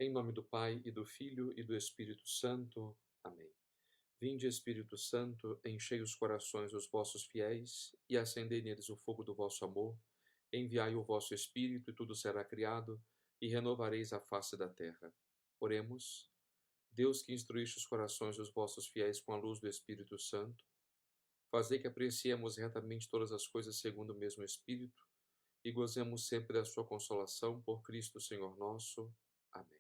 Em nome do Pai, e do Filho, e do Espírito Santo. Amém. Vinde, Espírito Santo, enchei os corações dos vossos fiéis, e acendei neles o fogo do vosso amor. Enviai o vosso Espírito, e tudo será criado, e renovareis a face da terra. Oremos. Deus, que instruíste os corações dos vossos fiéis com a luz do Espírito Santo, fazei que apreciemos retamente todas as coisas segundo o mesmo Espírito, e gozemos sempre da sua consolação, por Cristo Senhor nosso. Amém.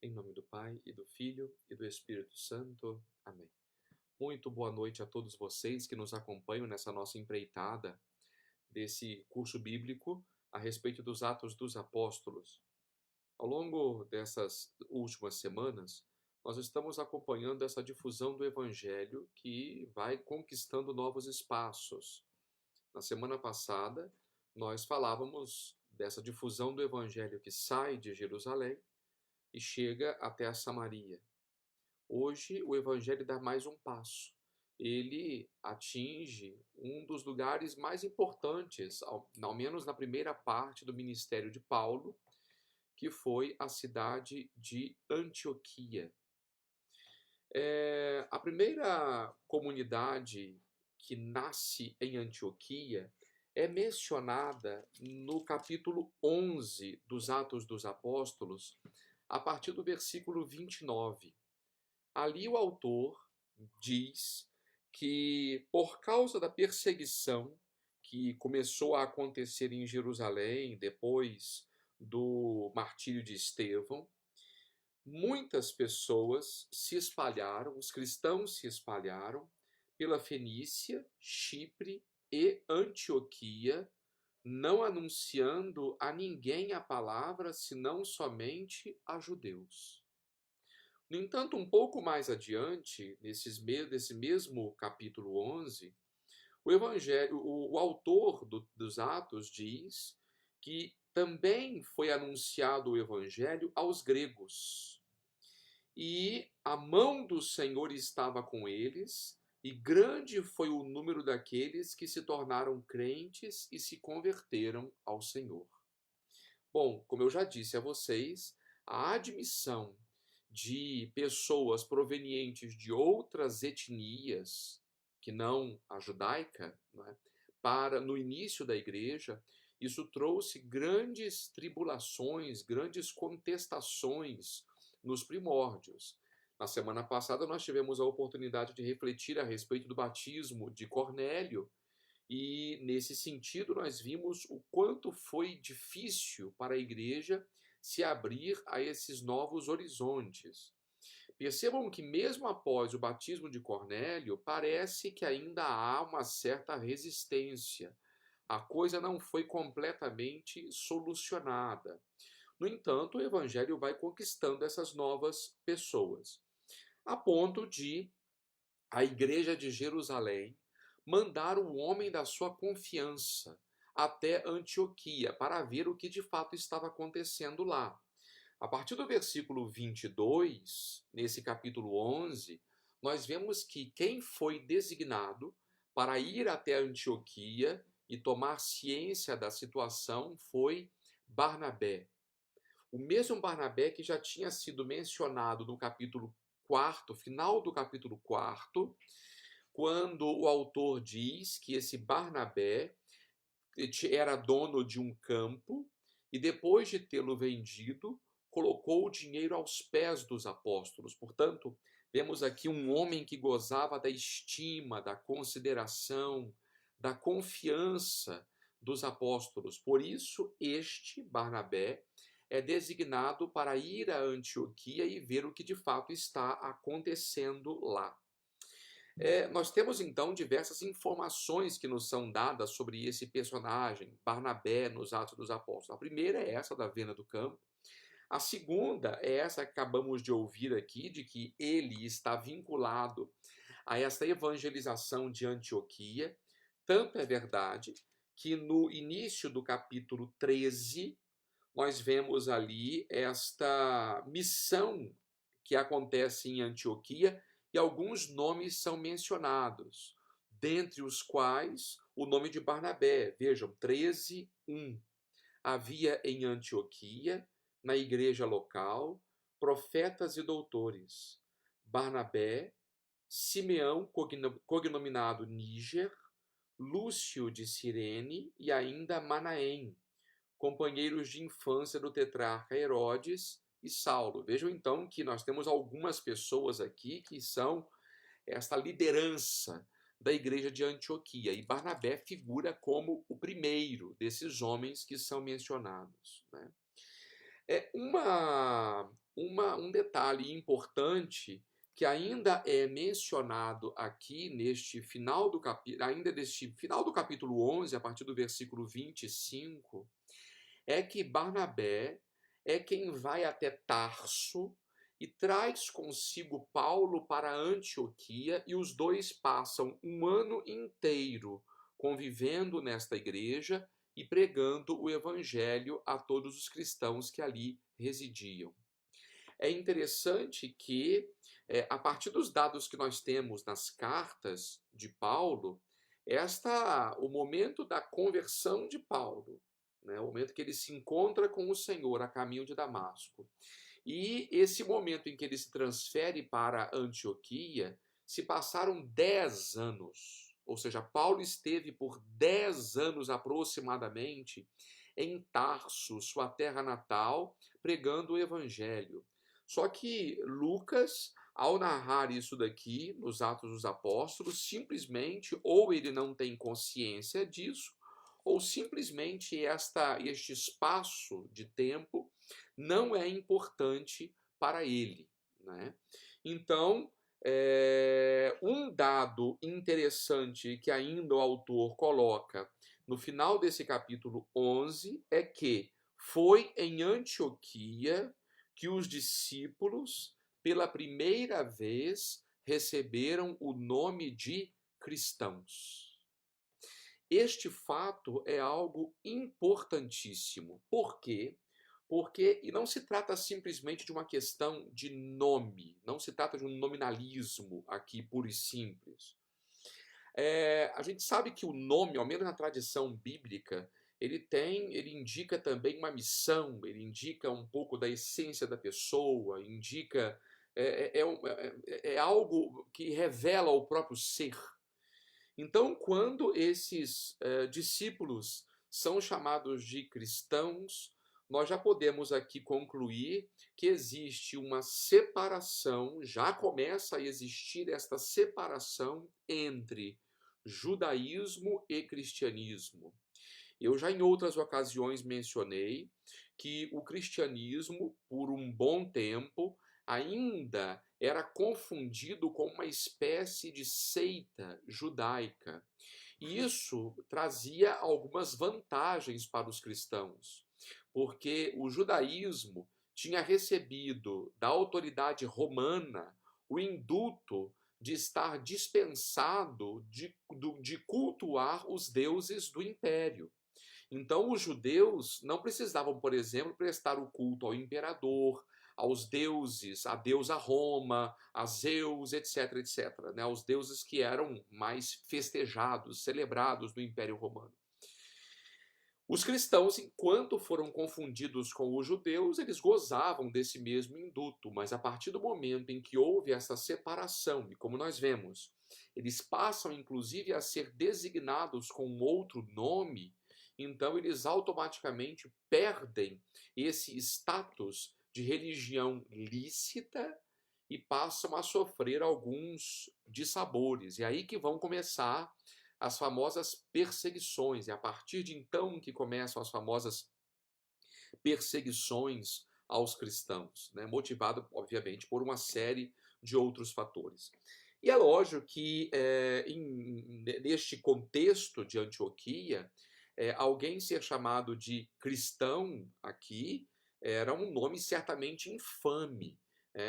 Em nome do Pai, e do Filho, e do Espírito Santo. Amém. Muito boa noite a todos vocês que nos acompanham nessa nossa empreitada desse curso bíblico a respeito dos Atos dos Apóstolos. Ao longo dessas últimas semanas, nós estamos acompanhando essa difusão do Evangelho que vai conquistando novos espaços. Na semana passada, nós falávamos dessa difusão do Evangelho que sai de Jerusalém e chega até a Samaria. Hoje, o Evangelho dá mais um passo. Ele atinge um dos lugares mais importantes, ao menos na primeira parte do ministério de Paulo, que foi a cidade de Antioquia. A primeira comunidade que nasce em Antioquia é mencionada no capítulo 11 dos Atos dos Apóstolos, a partir do versículo 29. Ali o autor diz que, por causa da perseguição que começou a acontecer em Jerusalém depois do martírio de Estevão, muitas pessoas se espalharam, os cristãos se espalharam pela Fenícia, Chipre e Antioquia, não anunciando a ninguém a palavra, senão somente a judeus. No entanto, um pouco mais adiante, nesse mesmo capítulo 11, o autor dos Atos diz que também foi anunciado o Evangelho aos gregos. E a mão do Senhor estava com eles, e grande foi o número daqueles que se tornaram crentes e se converteram ao Senhor. Bom, como eu já disse a vocês, a admissão de pessoas provenientes de outras etnias, que não a judaica, no início da igreja, isso trouxe grandes tribulações, grandes contestações nos primórdios. Na semana passada nós tivemos a oportunidade de refletir a respeito do batismo de Cornélio, e nesse sentido nós vimos o quanto foi difícil para a igreja se abrir a esses novos horizontes. Percebam que mesmo após o batismo de Cornélio, parece que ainda há uma certa resistência. A coisa não foi completamente solucionada. No entanto, o evangelho vai conquistando essas novas pessoas, a ponto de a igreja de Jerusalém mandar o homem da sua confiança até Antioquia para ver o que de fato estava acontecendo lá. A partir do versículo 22, nesse capítulo 11, nós vemos que quem foi designado para ir até Antioquia e tomar ciência da situação foi Barnabé. O mesmo Barnabé que já tinha sido mencionado no capítulo 4, final do capítulo 4, quando o autor diz que esse Barnabé era dono de um campo e depois de tê-lo vendido, colocou o dinheiro aos pés dos apóstolos. Portanto, vemos aqui um homem que gozava da estima, da consideração, da confiança dos apóstolos. Por isso, este Barnabé é designado para ir a Antioquia e ver o que de fato está acontecendo lá. Nós temos então diversas informações que nos são dadas sobre esse personagem, Barnabé, nos Atos dos Apóstolos. A primeira é essa da venda do campo. A segunda é essa que acabamos de ouvir aqui, de que ele está vinculado a essa evangelização de Antioquia. Tanto é verdade que no início do capítulo 13, nós vemos ali esta missão que acontece em Antioquia, e alguns nomes são mencionados, dentre os quais o nome de Barnabé. Vejam, 13:1. Havia em Antioquia na igreja local profetas e doutores: Barnabé, Simeão, cognominado Níger, Lúcio de Cirene e ainda Manaém, companheiros de infância do tetrarca Herodes e Saulo. Vejam então que nós temos algumas pessoas aqui que são esta liderança da igreja de Antioquia, e Barnabé figura como o primeiro desses homens que são mencionados, né? Um detalhe importante que ainda é mencionado aqui neste final do capítulo, ainda neste final do capítulo 11, a partir do versículo 25, é que Barnabé é quem vai até Tarso e traz consigo Paulo para Antioquia, e os dois passam um ano inteiro convivendo nesta igreja e pregando o evangelho a todos os cristãos que ali residiam. É interessante que, a partir dos dados que nós temos nas cartas de Paulo, o momento da conversão de Paulo, né, o momento que ele se encontra com o Senhor a caminho de Damasco, e esse momento em que ele se transfere para Antioquia, se passaram 10 anos. Ou seja, Paulo esteve por 10 anos aproximadamente em Tarso, sua terra natal, pregando o evangelho. Só que Lucas, ao narrar isso daqui nos Atos dos Apóstolos, simplesmente ou ele não tem consciência disso, ou simplesmente este espaço de tempo não é importante para ele, né? Então, um dado interessante que ainda o autor coloca no final desse capítulo 11 é que foi em Antioquia que os discípulos, pela primeira vez, receberam o nome de cristãos. Este fato é algo importantíssimo. Por quê? Porque e não se trata simplesmente de uma questão de nome, não se trata de um nominalismo aqui puro e simples. A gente sabe que o nome, ao menos na tradição bíblica, ele indica também uma missão, ele indica um pouco da essência da pessoa, indica é algo que revela o próprio ser. Então, quando esses discípulos são chamados de cristãos, nós já podemos aqui concluir que existe uma separação, já começa a existir esta separação entre judaísmo e cristianismo. Eu já em outras ocasiões mencionei que o cristianismo, por um bom tempo, ainda era confundido com uma espécie de seita judaica. E isso trazia algumas vantagens para os cristãos, porque o judaísmo tinha recebido da autoridade romana o induto de estar dispensado de cultuar os deuses do império. Então, os judeus não precisavam, por exemplo, prestar o culto ao imperador, aos deuses, a deusa Roma, a Zeus, etc, etc, né? Os deuses que eram mais festejados, celebrados no Império Romano. Os cristãos, enquanto foram confundidos com os judeus, eles gozavam desse mesmo induto, mas a partir do momento em que houve essa separação, e como nós vemos, eles passam inclusive a ser designados com um outro nome, então eles automaticamente perdem esse status de religião lícita e passam a sofrer alguns dissabores. E aí que vão começar as famosas perseguições. É a partir de então que começam as famosas perseguições aos cristãos, né? Motivado, obviamente, por uma série de outros fatores. E é lógico que neste contexto de Antioquia, alguém ser chamado de cristão aqui era um nome certamente infame.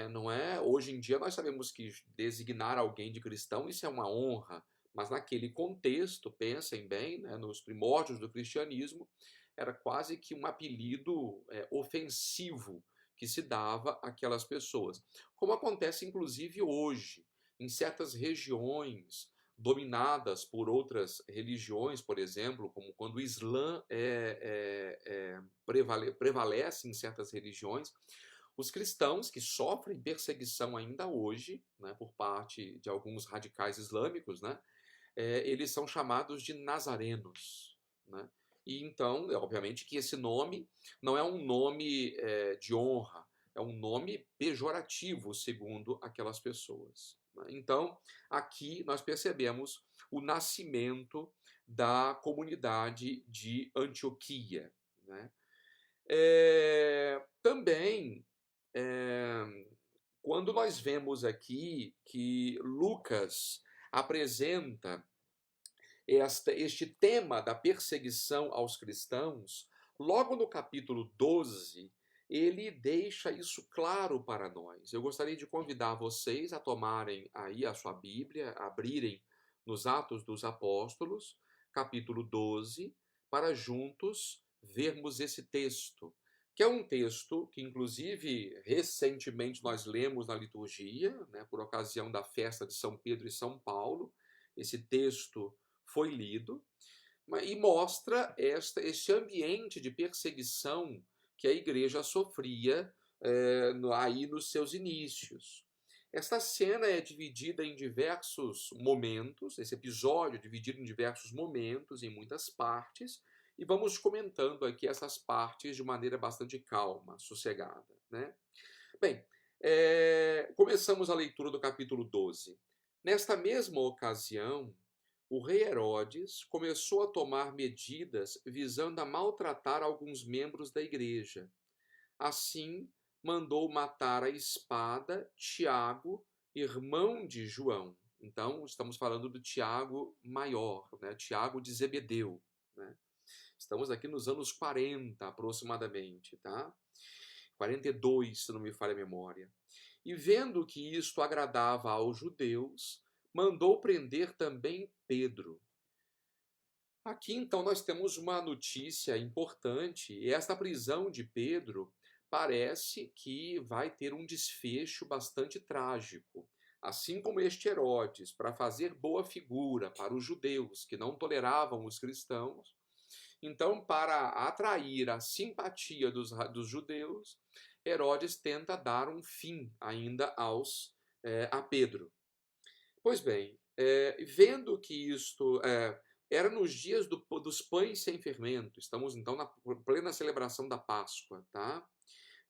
Não é? Hoje em dia nós sabemos que designar alguém de cristão, isso é uma honra, mas naquele contexto, pensem bem, né, nos primórdios do cristianismo, era quase que um apelido ofensivo que se dava àquelas pessoas. Como acontece inclusive hoje, em certas regiões dominadas por outras religiões, por exemplo, como quando o Islã prevalece em certas religiões, os cristãos que sofrem perseguição ainda hoje, né, por parte de alguns radicais islâmicos, né, eles são chamados de nazarenos, né? E então, obviamente que esse nome não é um nome de honra, é um nome pejorativo, segundo aquelas pessoas, né? Então, aqui nós percebemos o nascimento da comunidade de Antioquia, né? Também, quando nós vemos aqui que Lucas apresenta este tema da perseguição aos cristãos, logo no capítulo 12, ele deixa isso claro para nós. Eu gostaria de convidar vocês a tomarem aí a sua Bíblia, abrirem nos Atos dos Apóstolos, capítulo 12, para juntos vermos esse texto, que é um texto que, inclusive, recentemente nós lemos na liturgia, né, por ocasião da festa de São Pedro e São Paulo. Esse texto foi lido e mostra este ambiente de perseguição que a igreja sofria aí nos seus inícios. Esta cena é dividida em diversos momentos, esse episódio é dividido em diversos momentos, em muitas partes, e vamos comentando aqui essas partes de maneira bastante calma, sossegada, né? Bem, começamos a leitura do capítulo 12. Nesta mesma ocasião, o rei Herodes começou a tomar medidas visando a maltratar alguns membros da igreja. Assim, mandou matar à espada Tiago, irmão de João. Então, estamos falando do Tiago maior, né? Tiago de Zebedeu, né? Estamos aqui nos anos 40, aproximadamente, tá? 42, se não me falha a memória. E vendo que isto agradava aos judeus, mandou prender também Pedro. Aqui, então, nós temos uma notícia importante, e esta prisão de Pedro parece que vai ter um desfecho bastante trágico. Assim como este Herodes, para fazer boa figura para os judeus que não toleravam os cristãos, então, para atrair a simpatia dos judeus, Herodes tenta dar um fim ainda a Pedro. Pois bem, vendo que isto era nos dias dos pães sem fermento, estamos então na plena celebração da Páscoa, tá?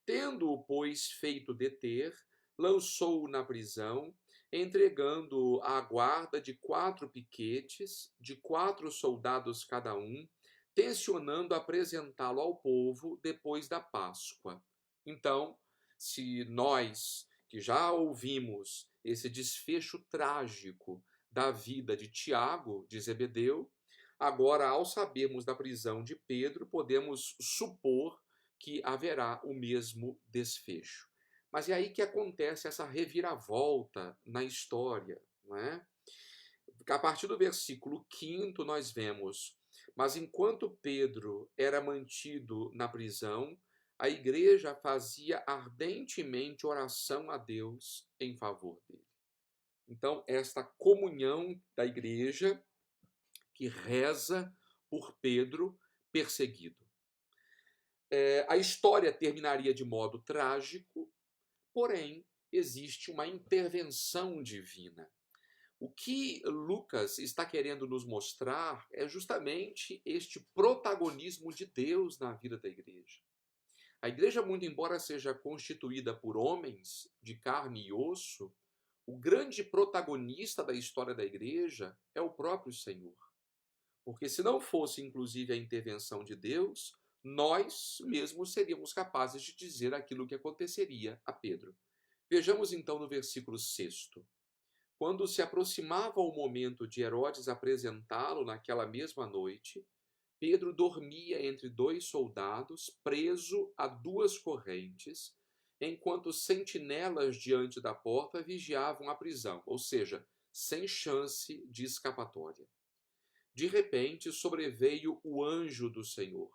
Tendo-o, pois, feito deter, lançou-o na prisão, entregando-o à guarda de 4 piquetes, de 4 soldados cada um, tencionando apresentá-lo ao povo depois da Páscoa. Então, se nós, que já ouvimos esse desfecho trágico da vida de Tiago, de Zebedeu, agora, ao sabermos da prisão de Pedro, podemos supor que haverá o mesmo desfecho. Mas é aí que acontece essa reviravolta na história, não é? A partir do versículo 5 nós vemos: mas enquanto Pedro era mantido na prisão, a igreja fazia ardentemente oração a Deus em favor dele. Então, esta comunhão da igreja que reza por Pedro perseguido. A história terminaria de modo trágico, porém, existe uma intervenção divina. O que Lucas está querendo nos mostrar é justamente este protagonismo de Deus na vida da igreja. A igreja, muito embora seja constituída por homens de carne e osso, o grande protagonista da história da igreja é o próprio Senhor. Porque se não fosse, inclusive, a intervenção de Deus, nós mesmos seríamos capazes de dizer aquilo que aconteceria a Pedro. Vejamos então no versículo 6. Quando se aproximava o momento de Herodes apresentá-lo naquela mesma noite, Pedro dormia entre 2 soldados, preso a 2 correntes, enquanto sentinelas diante da porta vigiavam a prisão, ou seja, sem chance de escapatória. De repente, sobreveio o anjo do Senhor,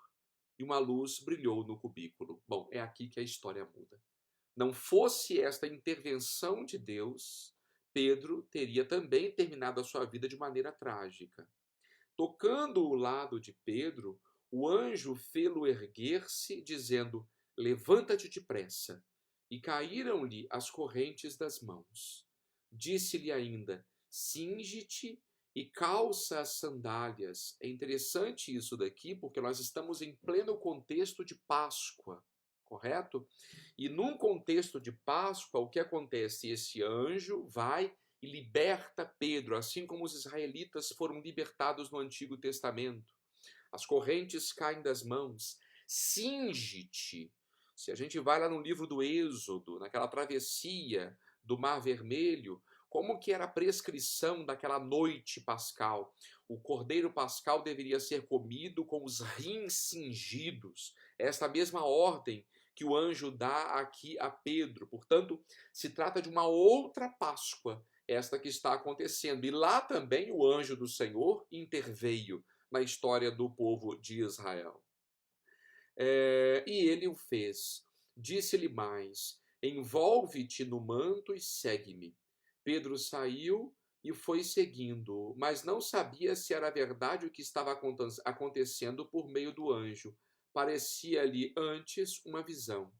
e uma luz brilhou no cubículo. Bom, é aqui que a história muda. Não fosse esta intervenção de Deus, Pedro teria também terminado a sua vida de maneira trágica. Tocando o lado de Pedro, o anjo fê-lo erguer-se, dizendo: levanta-te depressa. E caíram-lhe as correntes das mãos. Disse-lhe ainda: cinge-te e calça as sandálias. É interessante isso daqui, porque nós estamos em pleno contexto de Páscoa, correto? E num contexto de Páscoa, o que acontece? Esse anjo vai e liberta Pedro, assim como os israelitas foram libertados no Antigo Testamento. As correntes caem das mãos. Cinge-te. Se a gente vai lá no livro do Êxodo, naquela travessia do Mar Vermelho, como que era a prescrição daquela noite pascal? O cordeiro pascal deveria ser comido com os rins cingidos. Esta mesma ordem que o anjo dá aqui a Pedro. Portanto, se trata de uma outra Páscoa, esta que está acontecendo. E lá também o anjo do Senhor interveio na história do povo de Israel. E ele o fez. Disse-lhe mais: envolve-te no manto e segue-me. Pedro saiu e foi seguindo, mas não sabia se era verdade o que estava acontecendo por meio do anjo. Parecia-lhe antes uma visão.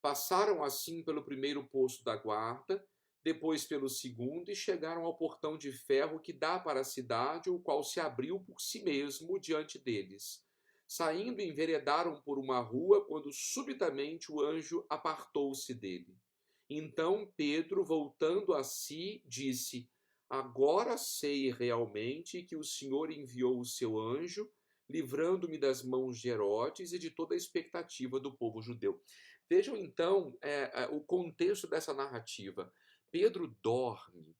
Passaram assim pelo primeiro posto da guarda, depois pelo segundo, e chegaram ao portão de ferro que dá para a cidade, o qual se abriu por si mesmo diante deles. Saindo, enveredaram por uma rua, quando subitamente o anjo apartou-se dele. Então Pedro, voltando a si, disse: agora sei realmente que o Senhor enviou o seu anjo, livrando-me das mãos de Herodes e de toda a expectativa do povo judeu. Vejam então o contexto dessa narrativa. Pedro dorme.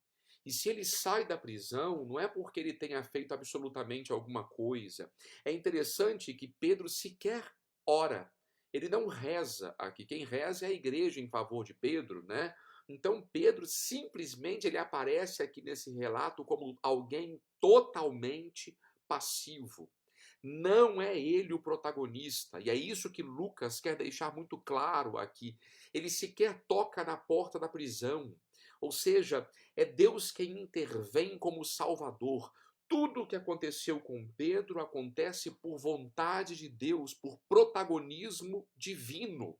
E se ele sai da prisão, não é porque ele tenha feito absolutamente alguma coisa. É interessante que Pedro sequer ora. Ele não reza aqui. Quem reza é a igreja em favor de Pedro, né? Então Pedro simplesmente ele aparece aqui nesse relato como alguém totalmente passivo. Não é ele o protagonista, e é isso que Lucas quer deixar muito claro aqui. Ele sequer toca na porta da prisão, ou seja, é Deus quem intervém como Salvador. Tudo o que aconteceu com Pedro acontece por vontade de Deus, por protagonismo divino,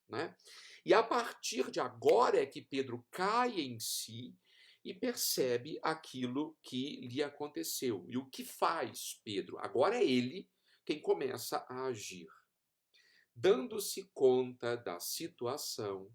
né? E a partir de agora é que Pedro cai em si e percebe aquilo que lhe aconteceu. E o que faz Pedro? Agora é ele quem começa a agir. Dando-se conta da situação,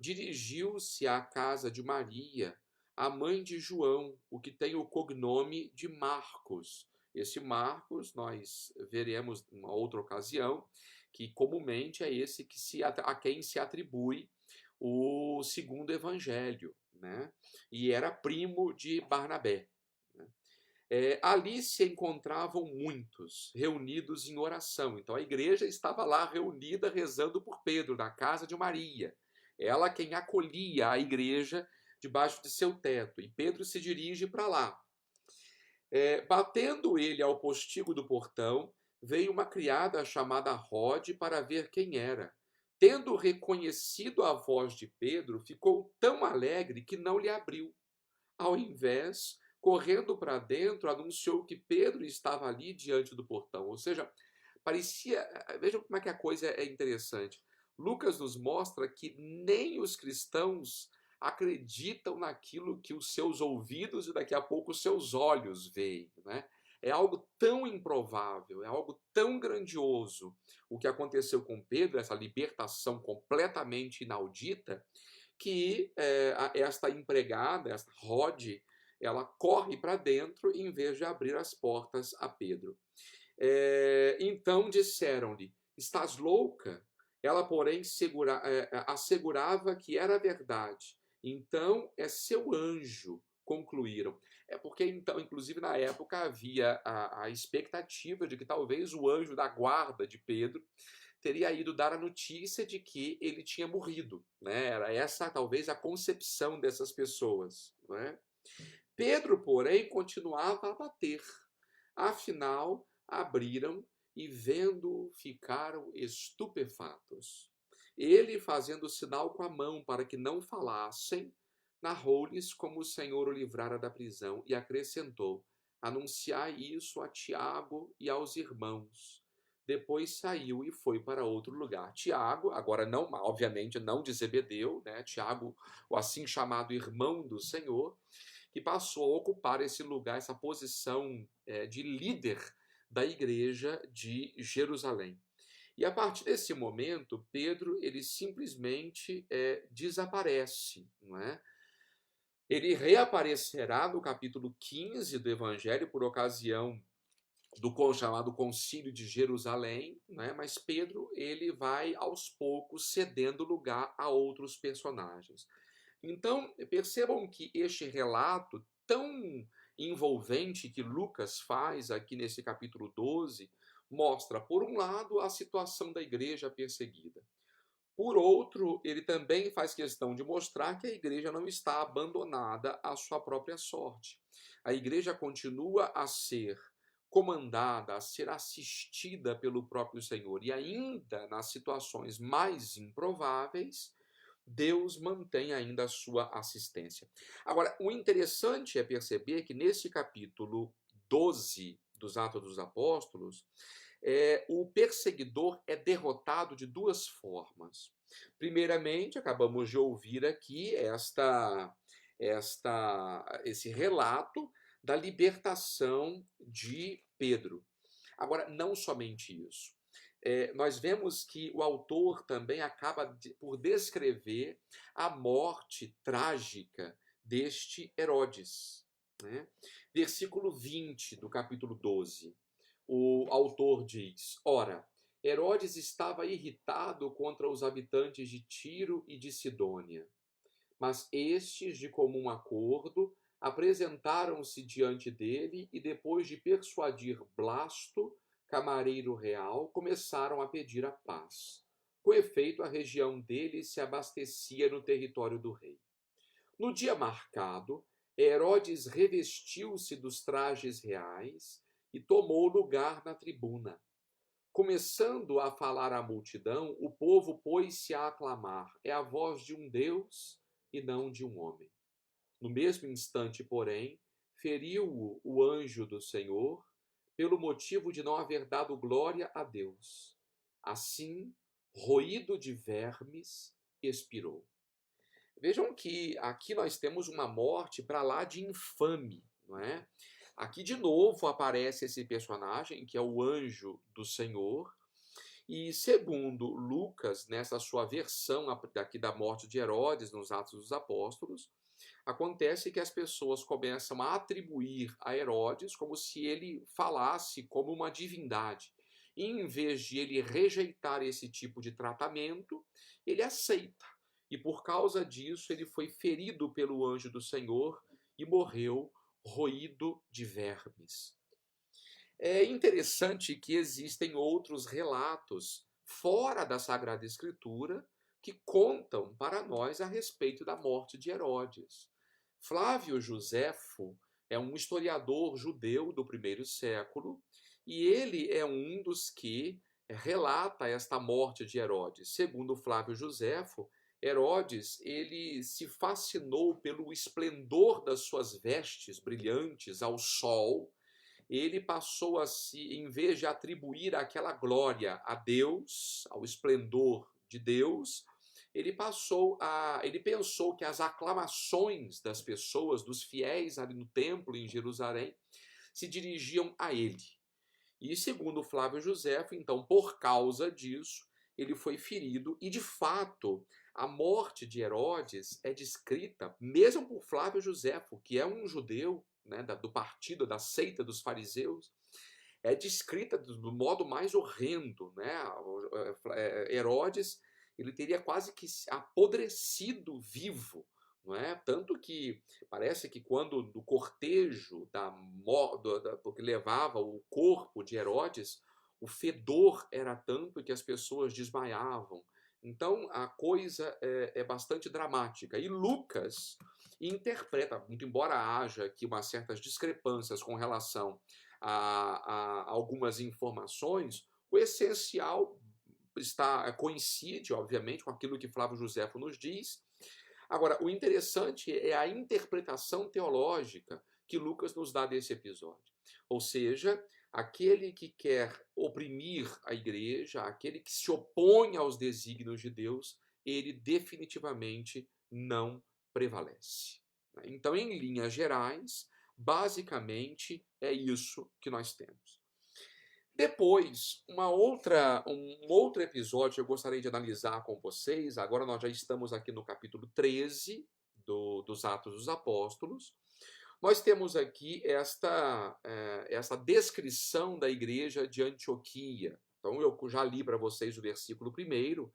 dirigiu-se à casa de Maria, a mãe de João, o que tem o cognome de Marcos. Esse Marcos, nós veremos em uma outra ocasião, que comumente é esse a quem se atribui o segundo evangelho, né? E era primo de Barnabé. Ali se encontravam muitos reunidos em oração. Então a igreja estava lá reunida rezando por Pedro, na casa de Maria. Ela quem acolhia a igreja debaixo de seu teto. E Pedro se dirige para lá. Batendo ele ao postigo do portão, veio uma criada chamada Rode para ver quem era. Tendo reconhecido a voz de Pedro, ficou tão alegre que não lhe abriu. Ao invés, correndo para dentro, anunciou que Pedro estava ali diante do portão. Ou seja, parecia. Vejam como é que a coisa é interessante. Lucas nos mostra que nem os cristãos acreditam naquilo que os seus ouvidos e daqui a pouco os seus olhos veem, né? É algo tão improvável, é algo tão grandioso o que aconteceu com Pedro, essa libertação completamente inaudita, que esta empregada, esta Rode, ela corre para dentro em vez de abrir as portas a Pedro. Então disseram-lhe: estás louca? Ela, porém, assegurava que era verdade. Então é seu anjo, concluíram. É porque, então, inclusive na época havia a expectativa de que talvez o anjo da guarda de Pedro teria ido dar a notícia de que ele tinha morrido, né? Era essa talvez a concepção dessas pessoas, né? Pedro, porém, continuava a bater. Afinal, abriram e, vendo-o, ficaram estupefatos. Ele, fazendo sinal com a mão para que não falassem, narrou-lhes como o Senhor o livrara da prisão e acrescentou: anunciai isso a Tiago e aos irmãos. Depois saiu e foi para outro lugar. Tiago, agora não, obviamente não de Zebedeu, né? Tiago, o assim chamado irmão do Senhor, que passou a ocupar esse lugar, essa posição de líder da igreja de Jerusalém. E a partir desse momento, Pedro ele simplesmente desaparece, não é? Ele reaparecerá no capítulo 15 do Evangelho por ocasião do chamado Concílio de Jerusalém, né? Mas Pedro ele vai aos poucos cedendo lugar a outros personagens. Então, percebam que este relato tão envolvente que Lucas faz aqui nesse capítulo 12 mostra, por um lado, a situação da igreja perseguida. Por outro, ele também faz questão de mostrar que a igreja não está abandonada à sua própria sorte. A igreja continua a ser comandada, a ser assistida pelo próprio Senhor. E ainda nas situações mais improváveis, Deus mantém ainda a sua assistência. Agora, o interessante é perceber que nesse capítulo 12 dos Atos dos Apóstolos, o perseguidor é derrotado de duas formas. Primeiramente, acabamos de ouvir aqui esse relato da libertação de Pedro. Agora, não somente isso. Nós vemos que o autor também acaba por descrever a morte trágica deste Herodes. Né? Versículo 20 do capítulo 12. O autor diz: ora, Herodes estava irritado contra os habitantes de Tiro e de Sidônia, mas estes, de comum acordo, apresentaram-se diante dele e, depois de persuadir Blasto, camareiro real, começaram a pedir a paz. Com efeito, a região dele se abastecia no território do rei. No dia marcado, Herodes revestiu-se dos trajes reais e tomou lugar na tribuna. Começando a falar à multidão, o povo pôs-se a aclamar: é a voz de um Deus e não de um homem. No mesmo instante, porém, feriu-o o anjo do Senhor, pelo motivo de não haver dado glória a Deus. Assim, roído de vermes, expirou. Vejam que aqui nós temos uma morte para lá de infame, não é? Aqui de novo aparece esse personagem que é o anjo do Senhor. E segundo Lucas, nessa sua versão aqui da morte de Herodes nos Atos dos Apóstolos, acontece que as pessoas começam a atribuir a Herodes como se ele falasse como uma divindade. E em vez de ele rejeitar esse tipo de tratamento, ele aceita. E por causa disso ele foi ferido pelo anjo do Senhor e morreu roído de vermes. É interessante que existem outros relatos fora da Sagrada Escritura que contam para nós a respeito da morte de Herodes. Flávio Josefo é um historiador judeu do primeiro século e ele é um dos que relata esta morte de Herodes. Segundo Flávio Josefo, Herodes ele se fascinou pelo esplendor das suas vestes brilhantes ao sol. Ele passou a se, em vez de atribuir aquela glória a Deus, ao esplendor de Deus, ele pensou que as aclamações das pessoas, dos fiéis ali no templo em Jerusalém, se dirigiam a ele. E segundo Flávio Josefo, então, por causa disso, ele foi ferido e, de fato, a morte de Herodes é descrita, mesmo por Flávio Josefo, que é um judeu, né, do partido, da seita dos fariseus, é descrita do modo mais horrendo. Né? Herodes ele teria quase que apodrecido vivo. Não é? Tanto que parece que quando do cortejo porque levava o corpo de Herodes, o fedor era tanto que as pessoas desmaiavam. Então a coisa é bastante dramática. E Lucas interpreta, muito embora haja aqui umas certas discrepâncias com relação a algumas informações, o essencial coincide, obviamente, com aquilo que Flávio Josefo nos diz. Agora, o interessante é a interpretação teológica que Lucas nos dá desse episódio. Ou seja, aquele que quer oprimir a igreja, aquele que se opõe aos desígnios de Deus, ele definitivamente não prevalece. Então, em linhas gerais, basicamente é isso que nós temos. Depois, um outro episódio que eu gostaria de analisar com vocês, agora nós já estamos aqui no capítulo 13 dos Atos dos Apóstolos. Nós temos aqui esta descrição da igreja de Antioquia. Então, eu já li para vocês o versículo 1,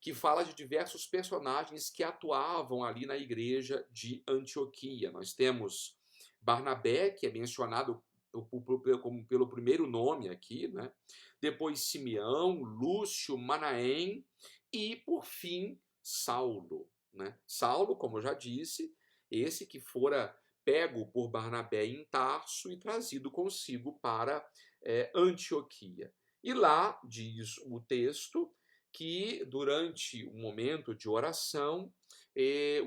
que fala de diversos personagens que atuavam ali na igreja de Antioquia. Nós temos Barnabé, que é mencionado pelo primeiro nome aqui, né? Depois Simeão, Lúcio, Manaém e, por fim, Saulo. Né? Saulo, como eu já disse, esse que fora pego por Barnabé em Tarso e trazido consigo para Antioquia. E lá diz o texto que durante um momento de oração,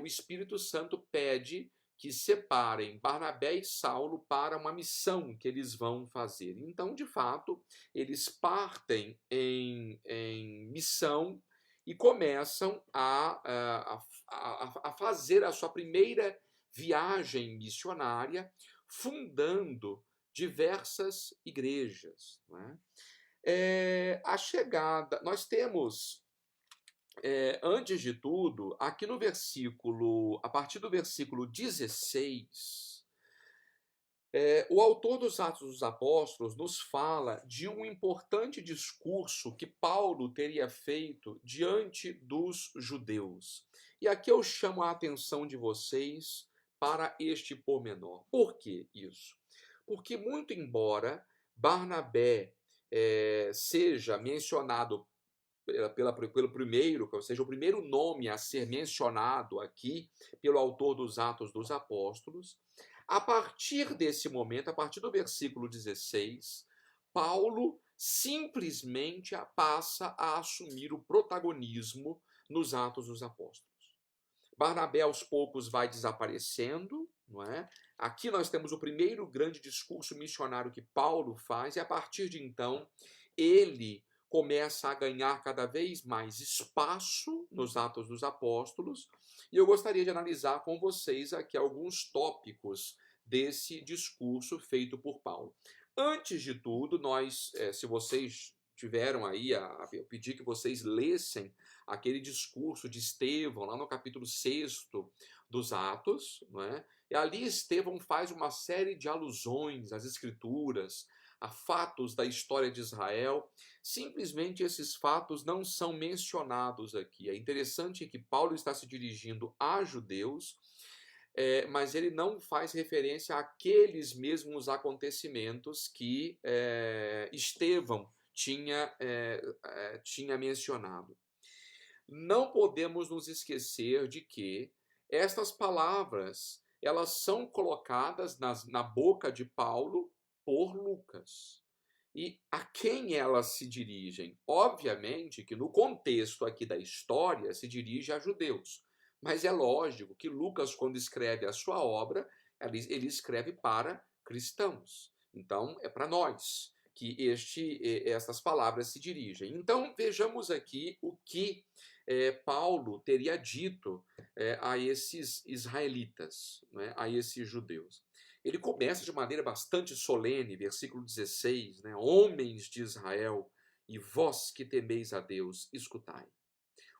o Espírito Santo pede que separem Barnabé e Saulo para uma missão que eles vão fazer. Então, de fato, eles partem em missão e começam a fazer a sua primeira viagem missionária, fundando diversas igrejas. Não é? A chegada, nós temos, antes de tudo, aqui no versículo, a partir do versículo 16, o autor dos Atos dos Apóstolos nos fala de um importante discurso que Paulo teria feito diante dos judeus. E aqui eu chamo a atenção de vocês para este pormenor. Por que isso? Porque, muito embora Barnabé seja mencionado pelo primeiro, ou seja, o primeiro nome a ser mencionado aqui pelo autor dos Atos dos Apóstolos, a partir desse momento, a partir do versículo 16, Paulo simplesmente passa a assumir o protagonismo nos Atos dos Apóstolos. Barnabé aos poucos vai desaparecendo, não é? Aqui nós temos o primeiro grande discurso missionário que Paulo faz, e a partir de então ele começa a ganhar cada vez mais espaço nos Atos dos Apóstolos, e eu gostaria de analisar com vocês aqui alguns tópicos desse discurso feito por Paulo. Antes de tudo, nós, se vocês tiveram aí, eu pedi que vocês lessem aquele discurso de Estevão, lá no capítulo 6 dos Atos, não é? E ali Estevão faz uma série de alusões às Escrituras, a fatos da história de Israel. Simplesmente esses fatos não são mencionados aqui. É interessante que Paulo está se dirigindo a judeus, mas ele não faz referência àqueles mesmos acontecimentos que Estevão tinha mencionado. Não podemos nos esquecer de que estas palavras elas são colocadas na boca de Paulo por Lucas. E a quem elas se dirigem? Obviamente que no contexto aqui da história se dirige a judeus. Mas é lógico que Lucas, quando escreve a sua obra, ele escreve para cristãos. Então, é para nós que estas palavras se dirigem. Então, vejamos aqui o que Paulo teria dito a esses israelitas, né, a esses judeus. Ele começa de maneira bastante solene, versículo 16, né? Homens de Israel, e vós que temeis a Deus, escutai.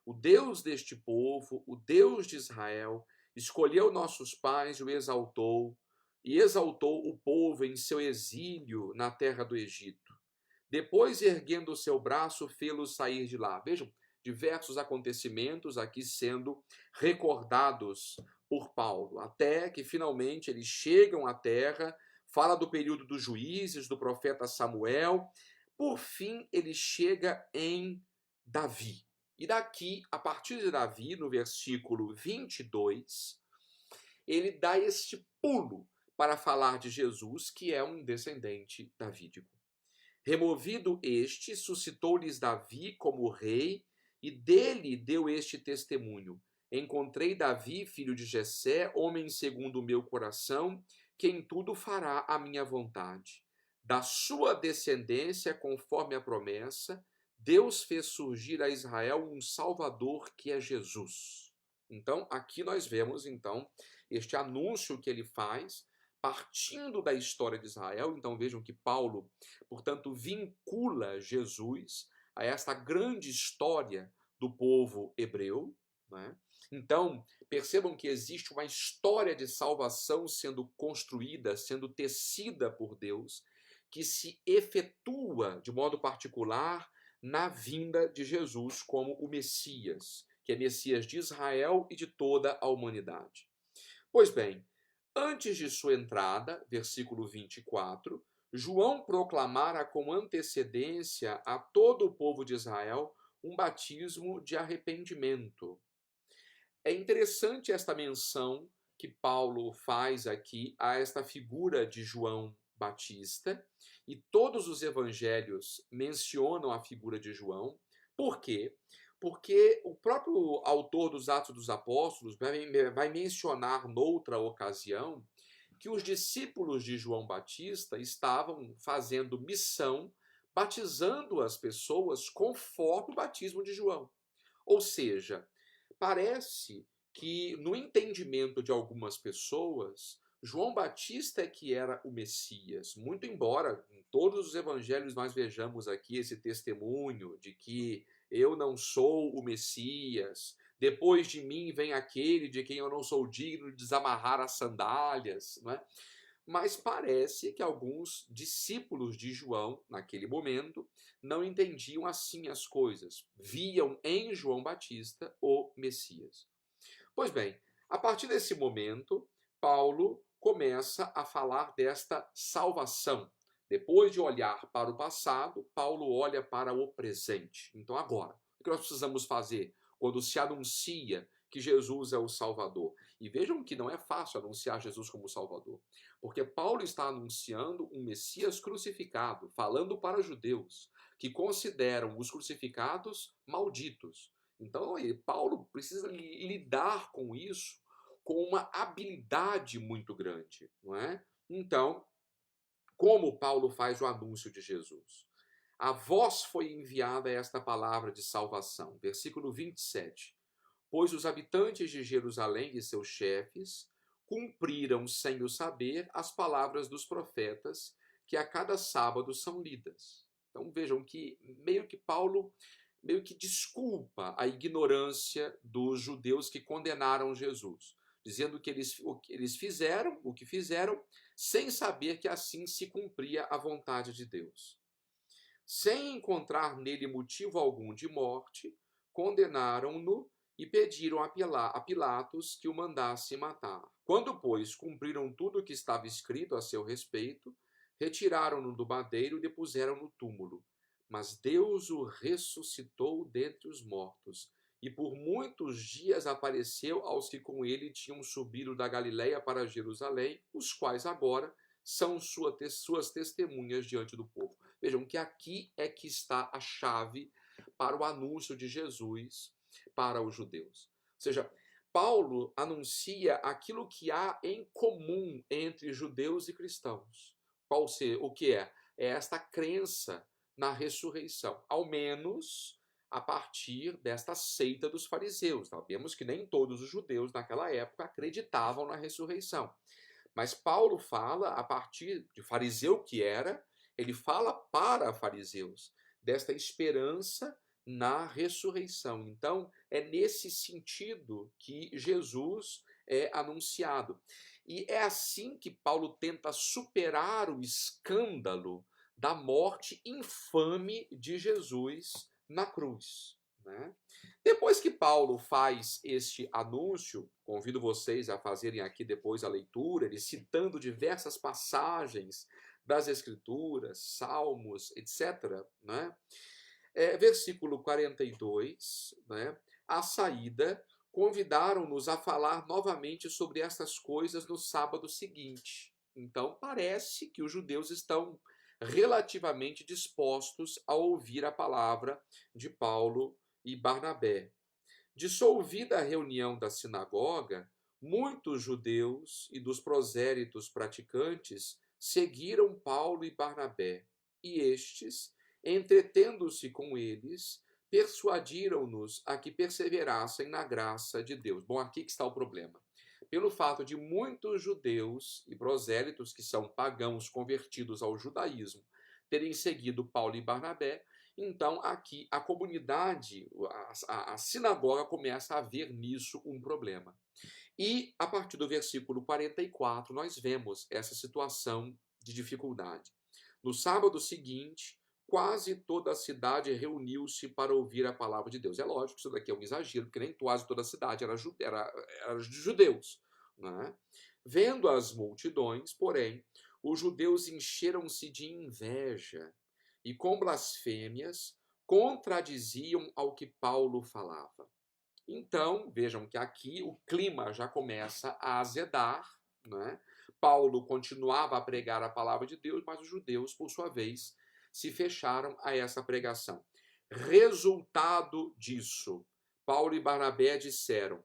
O Deus deste povo, o Deus de Israel, escolheu nossos pais e o exaltou, e exaltou o povo em seu exílio na terra do Egito. Depois, erguendo o seu braço, fê-los sair de lá. Vejam, diversos acontecimentos aqui sendo recordados por Paulo, até que finalmente eles chegam à terra, fala do período dos juízes, do profeta Samuel, por fim ele chega em Davi. E daqui, a partir de Davi, no versículo 22, ele dá este pulo para falar de Jesus, que é um descendente davídico. Removido este, suscitou-lhes Davi como rei, e dele deu este testemunho: Encontrei Davi, filho de Jessé, homem segundo o meu coração, que em tudo fará a minha vontade. Da sua descendência, conforme a promessa, Deus fez surgir a Israel um Salvador, que é Jesus. Então, aqui nós vemos então este anúncio que ele faz, partindo da história de Israel. Então vejam que Paulo, portanto, vincula Jesus a esta grande história do povo hebreu, né? Então, percebam que existe uma história de salvação sendo construída, sendo tecida por Deus, que se efetua de modo particular na vinda de Jesus como o Messias, que é Messias de Israel e de toda a humanidade. Pois bem, antes de sua entrada, versículo 24, João proclamara com antecedência a todo o povo de Israel um batismo de arrependimento. É interessante esta menção que Paulo faz aqui a esta figura de João Batista, e todos os evangelhos mencionam a figura de João. Por quê? Porque o próprio autor dos Atos dos Apóstolos vai mencionar noutra ocasião que os discípulos de João Batista estavam fazendo missão, batizando as pessoas conforme o batismo de João. Ou seja, parece que, no entendimento de algumas pessoas, João Batista é que era o Messias, muito embora em todos os evangelhos nós vejamos aqui esse testemunho de que eu não sou o Messias, depois de mim vem aquele de quem eu não sou digno de desamarrar as sandálias, não é? Mas parece que alguns discípulos de João, naquele momento, não entendiam assim as coisas, viam em João Batista o Messias. Pois bem, a partir desse momento, Paulo começa a falar desta salvação. Depois de olhar para o passado, Paulo olha para o presente. Então, agora, o que nós precisamos fazer quando se anuncia que Jesus é o Salvador? E vejam que não é fácil anunciar Jesus como Salvador, porque Paulo está anunciando um Messias crucificado, falando para judeus que consideram os crucificados malditos. Então, Paulo precisa lidar com isso com uma habilidade muito grande, não é? Então, como Paulo faz o anúncio de Jesus? A vós foi enviada esta palavra de salvação. Versículo 27. Pois os habitantes de Jerusalém e seus chefes cumpriram sem o saber as palavras dos profetas que a cada sábado são lidas. Então vejam que Paulo meio que desculpa a ignorância dos judeus que condenaram Jesus, dizendo que eles fizeram o que fizeram sem saber que assim se cumpria a vontade de Deus. Sem encontrar nele motivo algum de morte, condenaram-no e pediram a Pilatos que o mandasse matar. Quando, pois, cumpriram tudo o que estava escrito a seu respeito, retiraram-no do madeiro e depuseram no túmulo. Mas Deus o ressuscitou dentre os mortos, e por muitos dias apareceu aos que com ele tinham subido da Galiléia para Jerusalém, os quais agora são suas testemunhas diante do povo. Vejam que aqui é que está a chave para o anúncio de Jesus para os judeus. Ou seja, Paulo anuncia aquilo que há em comum entre judeus e cristãos. O que é? É esta crença na ressurreição, ao menos a partir desta seita dos fariseus. Sabemos que nem todos os judeus naquela época acreditavam na ressurreição. Mas Paulo fala, a partir de fariseu que era, ele fala para fariseus desta esperança na ressurreição. Então, é nesse sentido que Jesus é anunciado. E é assim que Paulo tenta superar o escândalo da morte infame de Jesus na cruz, né? Depois que Paulo faz este anúncio, convido vocês a fazerem aqui depois a leitura, ele citando diversas passagens das Escrituras, Salmos, etc., né? Versículo 42, né? A saída, convidaram-nos a falar novamente sobre essas coisas no sábado seguinte. Então, parece que os judeus estão relativamente dispostos a ouvir a palavra de Paulo e Barnabé. Dissolvida a reunião da sinagoga, muitos judeus e dos prosélitos praticantes seguiram Paulo e Barnabé, e estes, entretendo-se com eles, persuadiram-nos a que perseverassem na graça de Deus. Bom, aqui que está o problema. Pelo fato de muitos judeus e prosélitos, que são pagãos convertidos ao judaísmo, terem seguido Paulo e Barnabé, então aqui a comunidade, a sinagoga começa a ver nisso um problema. E a partir do versículo 44 nós vemos essa situação de dificuldade. No sábado seguinte, quase toda a cidade reuniu-se para ouvir a palavra de Deus. É lógico que isso daqui é um exagero, porque nem quase toda a cidade era de judeus. Né? Vendo as multidões, porém, os judeus encheram-se de inveja e com blasfêmias contradiziam ao que Paulo falava. Então, vejam que aqui o clima já começa a azedar, né? Paulo continuava a pregar a palavra de Deus, mas os judeus, por sua vez, se fecharam a essa pregação. Resultado disso, Paulo e Barnabé disseram: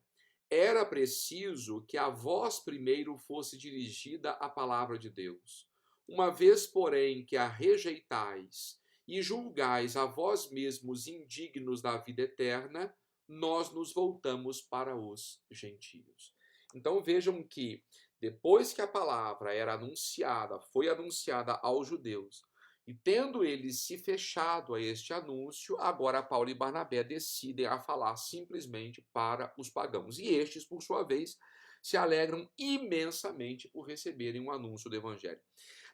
era preciso que a vós primeiro fosse dirigida a palavra de Deus. Uma vez, porém, que a rejeitais e julgais a vós mesmos indignos da vida eterna, nós nos voltamos para os gentios. Então vejam que depois que a palavra era anunciada, foi anunciada aos judeus, e tendo eles se fechado a este anúncio, agora Paulo e Barnabé decidem a falar simplesmente para os pagãos. E estes, por sua vez, se alegram imensamente por receberem o anúncio do evangelho.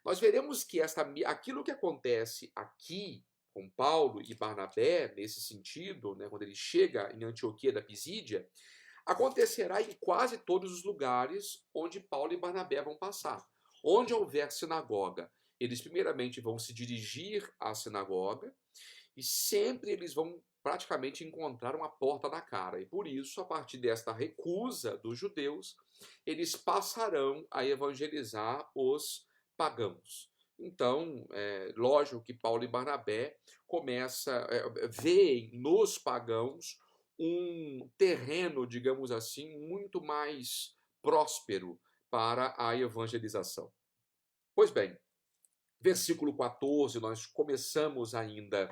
Nós veremos que aquilo que acontece aqui com Paulo e Barnabé, nesse sentido, né, quando ele chega em Antioquia da Pisídia, acontecerá em quase todos os lugares onde Paulo e Barnabé vão passar. Onde houver sinagoga, eles primeiramente vão se dirigir à sinagoga e sempre eles vão praticamente encontrar uma porta na cara. E por isso, a partir desta recusa dos judeus, eles passarão a evangelizar os pagãos. Então, lógico que Paulo e Barnabé veem nos pagãos um terreno, digamos assim, muito mais próspero para a evangelização. Pois bem, versículo 14, nós continuamos ainda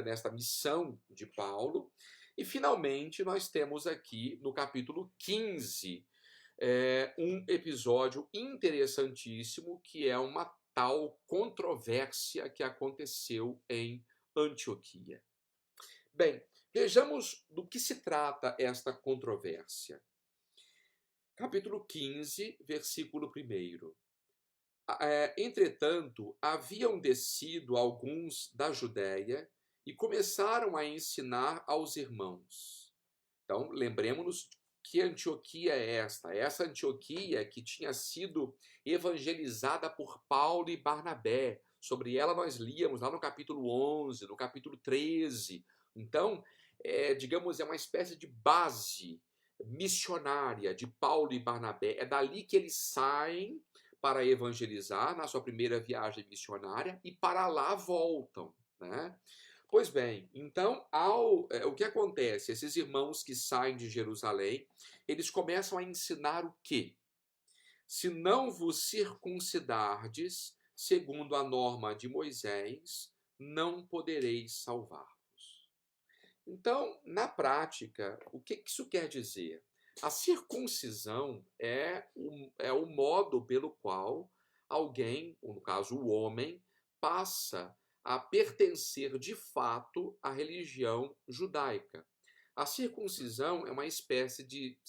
nesta missão de Paulo, e finalmente nós temos aqui no capítulo 15 um episódio interessantíssimo, que é uma tal controvérsia que aconteceu em Antioquia. Bem, vejamos do que se trata esta controvérsia. Capítulo 15, versículo 1. Entretanto, haviam descido alguns da Judéia e começaram a ensinar aos irmãos. Então, lembremos-nos que Antioquia é esta? Essa Antioquia que tinha sido evangelizada por Paulo e Barnabé. Sobre ela nós líamos lá no capítulo 11, no capítulo 13. Então, digamos, é uma espécie de base missionária de Paulo e Barnabé. É dali que eles saem para evangelizar na sua primeira viagem missionária e para lá voltam, né? Pois bem, então, o que acontece? Esses irmãos que saem de Jerusalém, eles começam a ensinar o quê? Se não vos circuncidardes, segundo a norma de Moisés, não podereis salvar-vos. Então, na prática, o que isso quer dizer? A circuncisão é o modo pelo qual alguém, ou no caso o homem, passa a pertencer de fato à religião judaica. A circuncisão é uma espécie de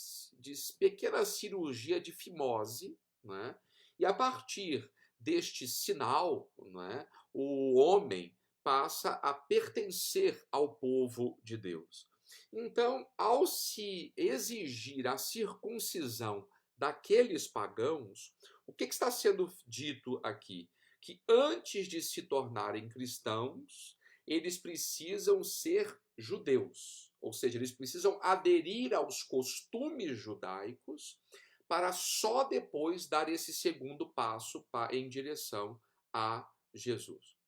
pequena cirurgia de fimose, né? E a partir deste sinal, né, o homem passa a pertencer ao povo de Deus. Então, ao se exigir a circuncisão daqueles pagãos, o que está sendo dito aqui? Que antes de se tornarem cristãos, eles precisam ser judeus, ou seja, eles precisam aderir aos costumes judaicos para só depois dar esse segundo passo em direção a Jesus.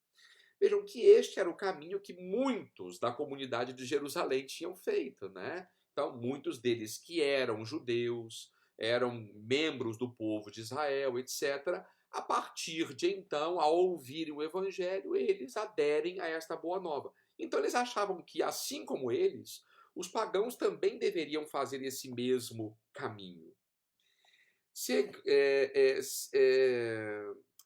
Vejam que este era o caminho que muitos da comunidade de Jerusalém tinham feito, né? Então, muitos deles que eram judeus, eram membros do povo de Israel, etc., a partir de então, ao ouvirem o evangelho, eles aderem a esta boa nova. Então, eles achavam que, assim como eles, os pagãos também deveriam fazer esse mesmo caminho.